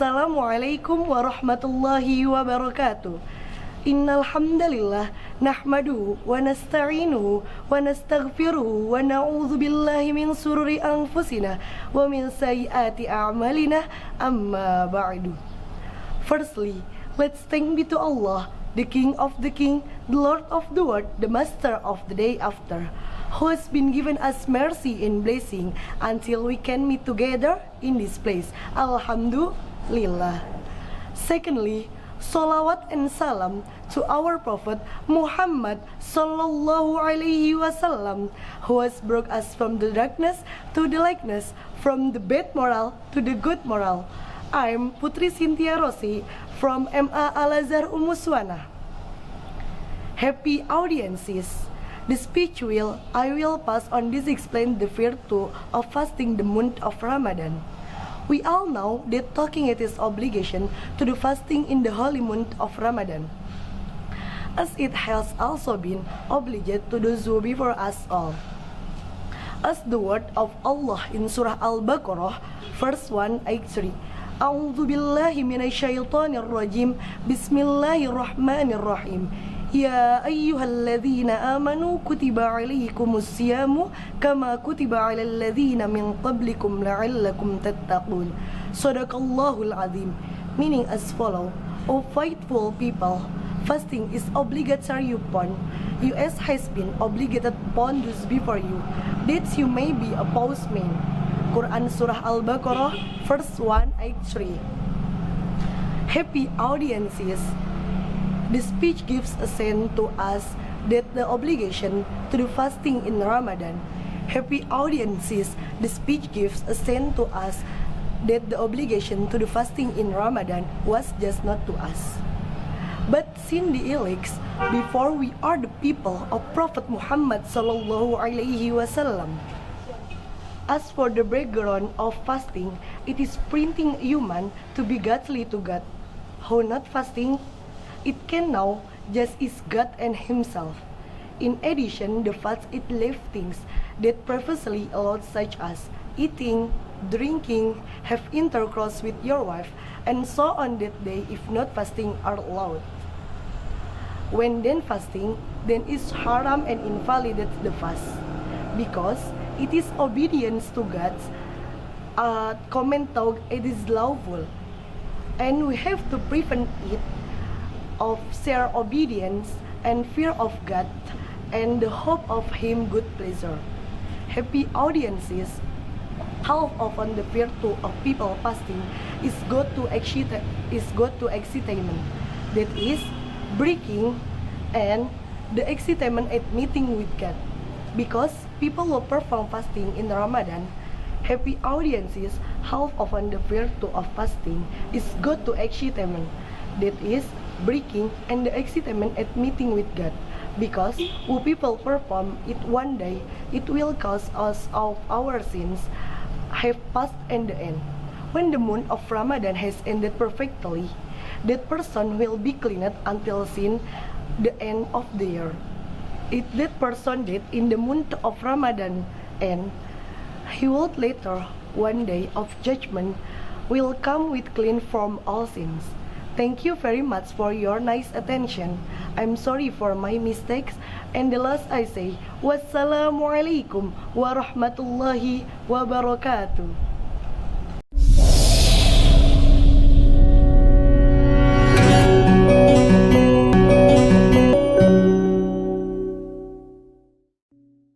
Assalamualaikum warahmatullahi wabarakatuh. Innal hamdalillah nahmaduhu wa nasta'inuhu wa nastaghfiruhu wa na'udzu billahi min sururi anfusina wa min sayyiati a'malina, amma ba'du. Firstly, let's thank be to Allah, the King of the King, the Lord of the World, the Master of the Day After, who has been given us mercy and blessing until we can meet together in this place. Alhamdulillah. Secondly, salawat and salam to our Prophet Muhammad sallallahu alaihi wasallam, who has brought us from the darkness to the lightness, from the bad moral to the good moral. I'm Putri Cynthia Rossi from MA Al-Azhar Umuswana. Happy audiences. The speech I will pass on this explain the virtue of fasting the month of Ramadan. We all know that talking it is obligation to do fasting in the holy month of Ramadan, as it has also been obliged to those who before us all. As the word of Allah in Surah Al-Baqarah, verse 1 ayat 3. A'udzu billahi minasyaitonir rajim. Bismillahirrahmanirrahim. Ya ayyuhalladzina amanu kutiba alaikumus siyamu kama kutiba alal ladzina min qablikum la'allakum tattaqun. Shadaqallahul azim. Meaning as follow: O faithful people, fasting is obligatory upon you as has been obligated upon those before you, that you may be a postman. Quran Surah Al-Baqarah verse 1 ayat 3. Happy audiences. The speech gives a sense to us that the obligation to do fasting in Ramadan. Happy audiences. The speech gives a sense to us that the obligation to do fasting in Ramadan was just not to us, but since the elects before we are the people of Prophet Muhammad sallallahu alaihi wasallam. As for the background of fasting, it is printing human to be godly to God. How not fasting? It can now just is God and Himself. In addition, the fast it left things that previously allowed, such as eating, drinking, have intercourse with your wife, and so on that day if not fasting are allowed. When then fasting, then is haram and invalidates the fast, because it is obedience to God's comment out it is lawful, and we have to prevent it of sheer obedience and fear of God and the hope of Him good pleasure. Happy audiences. How often the virtue of people fasting is go to excitement, that is breaking, and the excitement at meeting with God, because people will perform fasting in Ramadan. Happy audiences. How often the virtue of fasting is go to excitement, that is breaking, and the excitement at meeting with God, because when people perform it one day, it will cause us of our sins have passed and the end. When the month of Ramadan has ended perfectly, that person will be cleaned until sin the end of the year. If that person did in the month of Ramadan end, he will later one day of judgment will come with clean from all sins. Thank you very much for your nice attention. I'm sorry for my mistakes. And the last I say, wassalamualaikum warahmatullahi wabarakatuh.